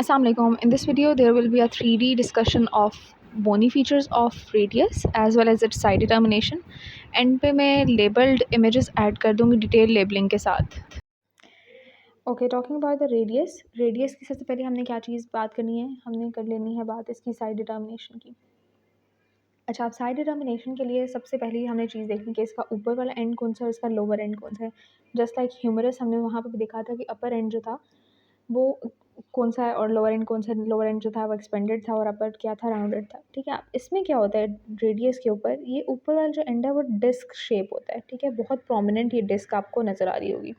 Assalamualaikum. In this video, there will be a 3D discussion of bony features of radius as well as its side determination. And पे मैं labelled images add कर दूँगी detail labelling के साथ. Okay, talking about the radius की सबसे पहले हमने क्या चीज़ बात करनी है, हमने कर लेनी है बात इसकी साइड डिटर्मिनेशन की. अच्छा, आप साइड डिटर्मिनेशन के लिए सबसे पहले हमने चीज़ देखनी कि इसका ऊपर वाला एंड कौन सा है, इसका लोअर एंड कौन सा है. जस्ट लाइक ह्यूमरस हमने वहाँ पर भी देखा था कि अपर एंड जो था वो कौन सा है और लोअर एंड कौन सा. लोअर एंड जो था वो एक्सपेंडेड था और अपर क्या था, राउंडेड था. ठीक है, इसमें क्या होता है रेडियस के ऊपर, ये ऊपर वाला जो एंड है वो डिस्क शेप होता है. ठीक है, बहुत प्रोमिनेंट ये डिस्क आपको नज़र आ रही होगी.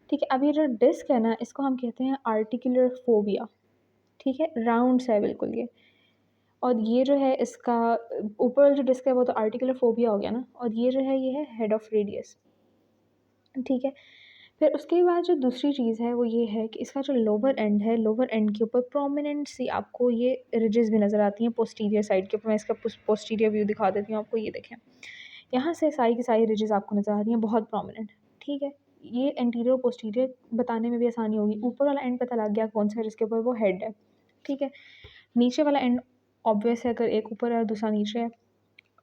ठीक है, अब ये जो डिस्क है ना, इसको हम कहते हैं आर्टिकुलर फोबिया. ठीक है, राउंड सा है बिल्कुल ये. और ये जो है इसका ऊपर वाला जो डिस्क है वो तो आर्टिकुलर फोबिया हो गया ना, और ये जो है ये है हेड ऑफ रेडियस. ठीक है, फिर उसके बाद जो दूसरी चीज़ है वो ये है कि इसका जो लोअर एंड है, लोअर एंड के ऊपर प्रोमिनेंट सी आपको ये रिजेस भी नज़र आती हैं पोस्टीरियर साइड के ऊपर. मैं इसका पोस्टीरियर व्यू दिखा देती हूँ आपको. ये देखें, यहाँ से सारी की सारी रिजेस आपको नज़र आ रही हैं, बहुत प्रोमिनेंट. ठीक है, ये एंटीरियर पोस्टीरियर बताने में भी आसानी होगी. ऊपर वाला एंड पता लग गया कौन सा है जिसके ऊपर वो हेड है. ठीक है, नीचे वाला एंड ऑब्वियस है, अगर एक ऊपर है दूसरा नीचे है.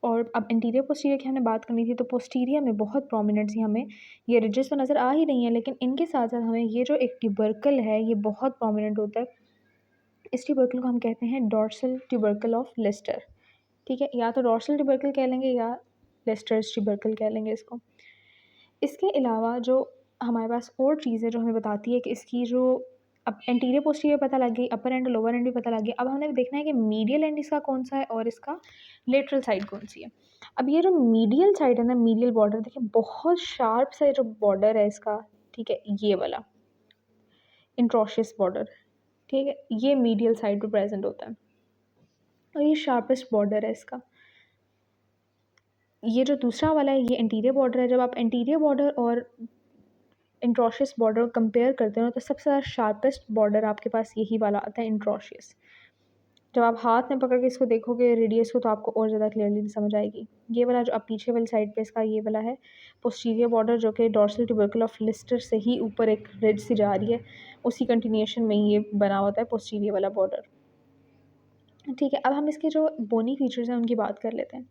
और अब इंटीरियर पोस्टीरियर की हमने बात करनी थी, तो पोस्टीरियर में बहुत प्रोमिनेंट सी हमें ये रिजेस तो नज़र आ ही रही हैं, लेकिन इनके साथ साथ हमें ये जो एक ट्यूबरकल है ये बहुत प्रोमिनेंट होता है. इस ट्यूबरकल को हम कहते हैं डॉर्सल ट्यूबरकल ऑफ लिस्टर. ठीक है, या तो डॉर्सल ट्यूबरकल कह लेंगे या लिस्टर्स ट्यूबरकल कह लेंगे इसको. इसके अलावा जो हमारे पास और चीज़ है जो हमें बताती है कि इसकी जो अब एंटीरियर पोस्टीरियर पता लग गई, अपर एंड लोअर एंड भी पता लग गया. अब हमने देखना है कि मीडियल एंड इसका कौन सा है और इसका लेटरल साइड कौन सी है. अब ये जो मीडियल साइड है ना, मीडियल बॉर्डर देखिए, बहुत शार्प सा जो बॉर्डर है इसका. ठीक है, ये वाला इंट्रोशियस बॉर्डर. ठीक है, ये मीडियल साइड पर प्रेजेंट होता है और ये शार्पेस्ट बॉर्डर है इसका. ये जो दूसरा वाला है ये एंटीरियर बॉर्डर है. जब आप एंटीरियर बॉर्डर और इंट्रोशियस बॉर्डर कंपेयर करते हो तो सबसे ज़्यादा शार्पेस्ट बॉर्डर आपके पास यही वाला आता है, इंट्रोशियस. जब आप हाथ में पकड़ के इसको देखोगे रेडियस को तो आपको और ज़्यादा क्लियरली समझ आएगी. ये वाला जो आप पीछे वाली साइड पे इसका ये वाला है पोस्टीरियर बॉर्डर, जो कि डॉर्सल ट्यूबरकल ऑफ लिस्टर से ही ऊपर एक रिज सी जा रही है, उसी कंटिन्यूएशन में ये बना होता है पोस्टीरियर वाला बॉर्डर. ठीक है, अब हम इसके जो बोनी फीचर्स हैं उनकी बात कर लेते हैं.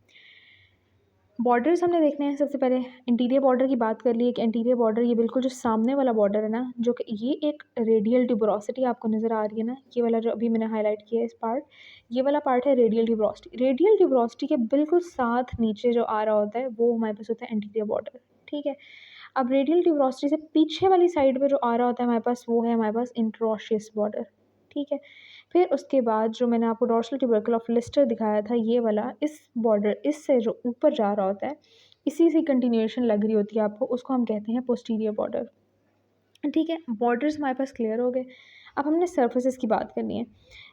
बॉर्डर्स हमने देखने हैं. सबसे पहले इंटीरियर बॉर्डर की बात कर ली कि इंटीरियर बॉर्डर ये बिल्कुल जो सामने वाला बॉर्डर है ना, जो कि ये एक रेडियल ट्यूबरोसिटी आपको नज़र आ रही है ना, ये वाला जो अभी मैंने हाईलाइट किया है इस पार्ट, ये वाला पार्ट है रेडियल ट्यूबरोसिटी. रेडियल ट्यूबरोसिटी के बिल्कुल साथ नीचे जो आ रहा होता है वो हमारे पास होता है इंटीरियर बॉर्डर. ठीक है, अब रेडियल ट्यूबरोसिटी से पीछे वाली साइड पर जो आ रहा होता है हमारे पास वो है हमारे पास इंट्रोशियस बॉर्डर. ठीक है, फिर उसके बाद जो मैंने आपको डॉर्सल ट्यूबरकल ऑफ लिस्टर दिखाया था ये वाला, इस बॉर्डर इससे जो ऊपर जा रहा होता है, इसी से कंटिन्यूएशन लग रही होती है आपको, उसको हम कहते हैं पोस्टीरियर बॉर्डर. ठीक है, बॉर्डर्स हमारे पास क्लियर हो गए. अब हमने सर्फेसिस की बात करनी है.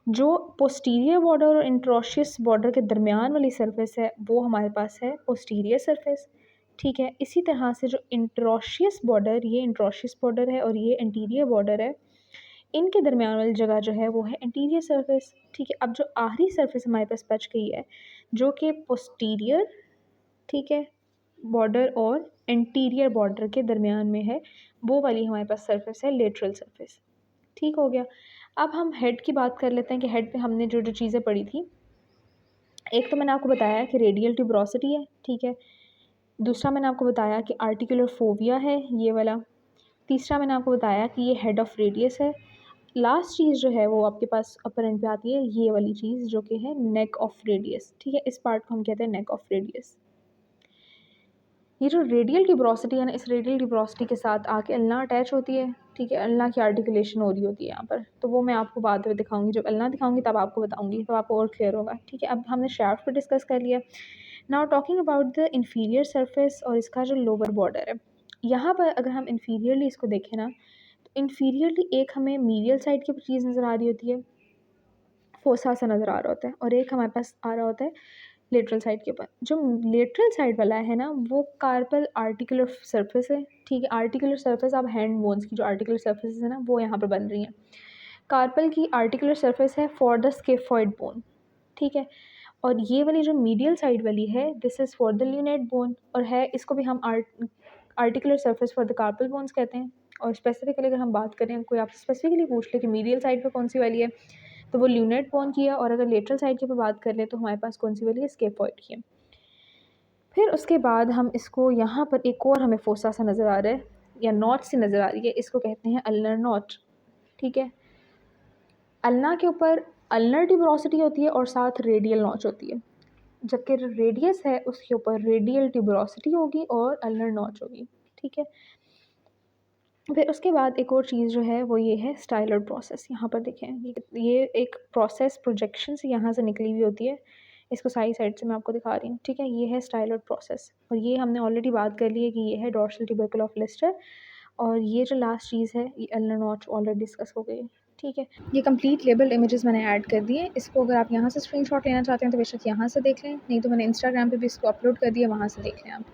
जो पोस्टीरियर बॉर्डर और इंट्रोशियस बॉर्डर के दरमियान वाली सरफेस है वो हमारे पास है पोस्टीरियर सरफेस. ठीक है, इसी तरह से जो इंट्रोशियस बॉर्डर, ये इंट्रोशियस बॉर्डर है और ये इंटीरियर बॉर्डर है, इनके दरमियान वाली जगह जो है वो है इंटीरियर सरफेस. ठीक है, अब जो आखिरी सरफेस हमारे पास बच गई है जो कि पोस्टीरियर, ठीक है, बॉर्डर और इंटीरियर बॉर्डर के दरमियान में है, वो वाली हमारे पास सरफेस है लेटरल सरफेस. ठीक हो गया. अब हम हेड की बात कर लेते हैं कि हेड पे हमने जो जो चीज़ें पढ़ी थी, एक तो मैंने आपको बताया कि रेडियल ट्यूबरोसिटी है. ठीक है, दूसरा मैंने आपको बताया कि आर्टिकुलर फोबिया है ये वाला. तीसरा मैंने आपको बताया कि ये हेड ऑफ रेडियस है. लास्ट चीज़ जो है वो आपके पास अपर एंड पे आती है, ये वाली चीज़ जो कि है नेक ऑफ रेडियस. ठीक है, इस पार्ट को हम कहते हैं नेक ऑफ रेडियस. ये जो रेडियल ट्यूबरोसिटी है ना, इस रेडियल ट्यूबरोसिटी के साथ आके अल्ना अटैच होती है. ठीक है, अल्ना की आर्टिकुलेशन हो रही होती है यहाँ पर, तो वो मैं आपको बाद में दिखाऊंगी. जब अल्ना दिखाऊंगी तब आपको बताऊंगी, तो आपको और क्लियर होगा. ठीक है, अब हमने शाफ्ट पर डिस्कस कर लिया. Now talking about the inferior surface और इसका जो लोअर बॉर्डर है, यहाँ पर अगर हम इन्फीरियरली इसको देखें ना, तो इन्फीरियरली एक हमें मीडियल साइड की चीज़ नज़र आ रही होती है, फोसा सा नज़र आ रहा होता है, और एक हमारे पास आ रहा होता है लेटरल साइड के ऊपर. जो लेटरल साइड वाला है ना वो कार्पल आर्टिकुलर सरफेस है. ठीक है, आर्टिकुलर सरफेस, आप हैंड बोन्स की जो आर्टिकुलर सरफेस है ना वो यहाँ पर बन रही हैं. कार्पल की आर्टिकुलर सरफेस है फॉर द स्केफॉइड बोन. ठीक है, और ये वाली जो मीडियल साइड वाली है this is for the lunate bone, और है इसको भी हम articular surface for the carpal bones कहते हैं. और स्पेसिफिकली अगर हम बात करें, कोई आपसे स्पेसिफिकली पूछ ले कि मीडियल साइड पे कौन सी वाली है, तो वो ल्यूनेट बोन की है, और अगर लेटरल साइड की पे बात कर लें तो हमारे पास कौन सी वाली है, स्केफॉइड की है। फिर उसके बाद हम इसको यहाँ पर एक और हमें फोसा सा नज़र आ रहा है या नॉच सी नज़र आ रही है, इसको कहते हैं अल्नर नॉच। ठीक है, अल्ना के ऊपर अल्नर ट्यूबरोसिटी होती है और साथ रेडियल नॉच होती है, जबकि रेडियस है उसके ऊपर रेडियल ट्यूबरोसिटी होगी और अल्नर नॉच होगी। ठीक है, फिर उसके बाद एक और चीज़ जो है वो ये है स्टाइलर प्रोसेस। यहाँ पर देखें, ये एक प्रोसेस प्रोजेक्शन से यहाँ से निकली हुई होती है, इसको साइड से मैं आपको दिखा रही हूँ। ठीक है, ये है स्टाइलर प्रोसेस, और ये हमने ऑलरेडी बात कर ली है कि ये है डॉर्सल ट्यूबरकल ऑफ लिस्टर, और ये जो लास्ट चीज़ है ये अल्नर नॉच ऑलरेडी डिस्कस हो गई है। ठीक है, ये कंप्लीट लेबल इमेजेस मैंने ऐड कर दिए। इसको अगर आप यहाँ से स्क्रीनशॉट लेना चाहते हैं तो बेशक यहाँ से देख लें, नहीं तो मैंने इंस्टाग्राम पे भी इसको अपलोड कर दिया, वहाँ से देख लें आप।